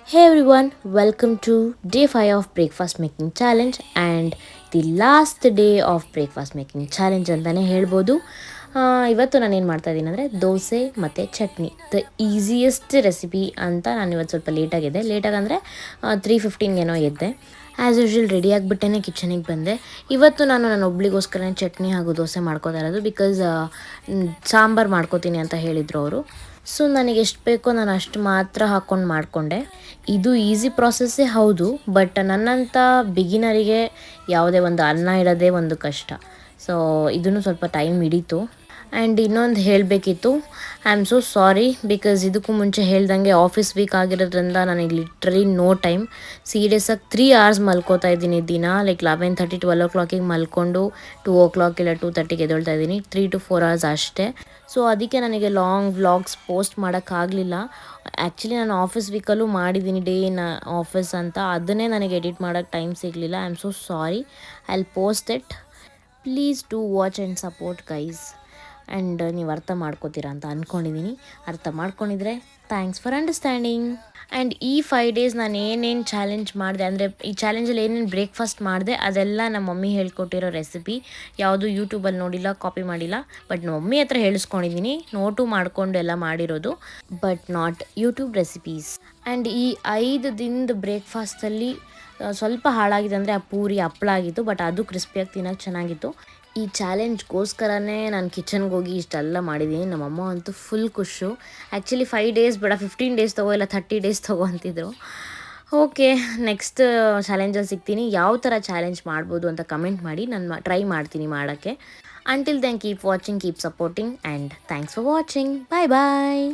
Hey everyone, welcome to day 5 of breakfast making challenge and the last day of breakfast making challenge ಅಂತಲೇ ಹೇಳ್ಬೋದು. ಇವತ್ತು ನಾನೇನು ಮಾಡ್ತಾ ಇದ್ದೀನಿ ಅಂದರೆ ದೋಸೆ ಮತ್ತು ಚಟ್ನಿ ದ ಈಸಿಯೆಸ್ಟ್ ರೆಸಿಪಿ ಅಂತ ನಾನು ಇವತ್ತು ಸ್ವಲ್ಪ ಲೇಟಾಗಿ ಅಂದರೆ 3:15 ಏನೋ ಎದ್ದೆ. ಆ್ಯಸ್ ಯೂಶ್ವಲ್ ರೆಡಿ ಆಗಿಬಿಟ್ಟೇ ಕಿಚನಿಗೆ ಬಂದೆ. ಇವತ್ತು ನನ್ನ ಒಬ್ಳಿಗೋಸ್ಕರ ಚಟ್ನಿ ಹಾಗೂ ದೋಸೆ ಮಾಡ್ಕೋತಾ ಇರೋದು ಬಿಕಾಸ್ ಸಾಂಬಾರು ಮಾಡ್ಕೋತೀನಿ ಅಂತ ಹೇಳಿದರು ಅವರು. ಸೊ ನನಗೆ ಎಷ್ಟು ಬೇಕೋ ನಾನು ಅಷ್ಟು ಮಾತ್ರ ಹಾಕ್ಕೊಂಡು ಮಾಡಿಕೊಂಡೆ. ಇದು ಈಸಿ ಪ್ರಾಸೆಸ್ಸೇ ಹೌದು, ಬಟ್ ನನ್ನಂಥ ಬಿಗಿನರಿಗೆ ಯಾವುದೇ ಒಂದು ಅನ್ನ ಇಡೋದೇ ಒಂದು ಕಷ್ಟ. ಸೊ ಇದನ್ನು ಸ್ವಲ್ಪ ಟೈಮ್ ಹಿಡೀತು. ಆ್ಯಂಡ್ ಇನ್ನೊಂದು ಹೇಳಬೇಕಿತ್ತು, I am so sorry because ಇದಕ್ಕೂ ಮುಂಚೆ ಹೇಳ್ದಂಗೆ ಆಫೀಸ್ ವೀಕ್ ಆಗಿರೋದ್ರಿಂದ ನನಗೆ ಲಿಟ್ರಲಿ ನೋ ಟೈಮ್. ಸೀರಿಯಸ್ಸಾಗಿ 3 hours ಮಲ್ಕೋತಾ ಇದ್ದೀನಿ ದಿನ. ಲೈಕ್ 11:30 12 o'clock ಮಲ್ಕೊಂಡು 2 o'clock ಇಲ್ಲ 2:30 ಎದ್ದೇಳ್ತಾ ಇದ್ದೀನಿ. 3 to 4 hours ಅಷ್ಟೇ. ಸೊ ಅದಕ್ಕೆ ನನಗೆ ಲಾಂಗ್ ವ್ಲಾಗ್ಸ್ ಪೋಸ್ಟ್ ಮಾಡೋಕ್ಕಾಗಲಿಲ್ಲ. ಆ್ಯಕ್ಚುಲಿ ನಾನು ಆಫೀಸ್ ವೀಕಲ್ಲೂ ಮಾಡಿದ್ದೀನಿ ಡೇ ಇನ್ ಆಫೀಸ್ ಅಂತ, ಅದನ್ನೇ ನನಗೆ ಎಡಿಟ್ ಮಾಡೋಕ್ಕೆ ಟೈಮ್ ಸಿಗಲಿಲ್ಲ. I am so sorry. I will post it. Please do watch and support guys. And ನೀವು ಅರ್ಥ ಮಾಡ್ಕೋತೀರಾ ಅಂತ ಅಂದ್ಕೊಂಡಿದ್ದೀನಿ. ಅರ್ಥ ಮಾಡ್ಕೊಂಡಿದ್ರೆ ಥ್ಯಾಂಕ್ಸ್ ಫಾರ್ ಅಂಡರ್ಸ್ಟ್ಯಾಂಡಿಂಗ್. ಆ್ಯಂಡ್ ಈ 5 days ನಾನು ಏನೇನು ಚಾಲೆಂಜ್ ಮಾಡಿದೆ ಅಂದರೆ, ಈ ಚಾಲೆಂಜಲ್ಲಿ ಏನೇನು ಬ್ರೇಕ್ಫಾಸ್ಟ್ ಮಾಡಿದೆ ಅದೆಲ್ಲ ನಮ್ಮ ಮಮ್ಮಿ ಹೇಳ್ಕೊಟ್ಟಿರೋ ರೆಸಿಪಿ. ಯಾವುದು ಯೂಟ್ಯೂಬಲ್ಲಿ ನೋಡಿಲ್ಲ, ಕಾಪಿ ಮಾಡಿಲ್ಲ, ಬಟ್ ನಮ್ಮ ಮಮ್ಮಿ ಹತ್ರ ಹೇಳಿಸ್ಕೊಂಡಿದ್ದೀನಿ. ನೋಟು ಮಾಡಿಕೊಂಡು ಎಲ್ಲ ಮಾಡಿರೋದು, but not YouTube recipes. And ಈ 5 ದಿನದ ಬ್ರೇಕ್ಫಾಸ್ಟಲ್ಲಿ ಸ್ವಲ್ಪ ಹಾಳಾಗಿದೆ ಅಂದರೆ ಆ ಪೂರಿ ಹಪ್ಪಳ ಆಗಿತ್ತು, ಬಟ್ ಅದು ಕ್ರಿಸ್ಪಿಯಾಗಿ ತಿನ್ನೋಕ್ಕೆ ಚೆನ್ನಾಗಿತ್ತು. ಈ ಚಾಲೆಂಜ್ಗೋಸ್ಕರನೇ ನಾನು ಕಿಚನ್ಗೆ ಹೋಗಿ ಇಷ್ಟೆಲ್ಲ ಮಾಡಿದ್ದೀನಿ. ನಮ್ಮಮ್ಮ ಅಂತೂ ಫುಲ್ ಖುಷು. ಆ್ಯಕ್ಚುಲಿ 5 days ಬೇಡ 15 days ತೊಗೋ, ಇಲ್ಲ 30 days ತೊಗೋ ಅಂತಿದ್ರು. ಓಕೆ, ನೆಕ್ಸ್ಟ್ ಚಾಲೆಂಜಲ್ಲಿ ಸಿಗ್ತೀನಿ. ಯಾವ ಥರ ಚಾಲೆಂಜ್ ಮಾಡ್ಬೋದು ಅಂತ ಕಮೆಂಟ್ ಮಾಡಿ, ನಾನು ಟ್ರೈ ಮಾಡ್ತೀನಿ ಮಾಡೋಕ್ಕೆ. Until then keep watching, keep supporting and thanks for watching. Bye bye.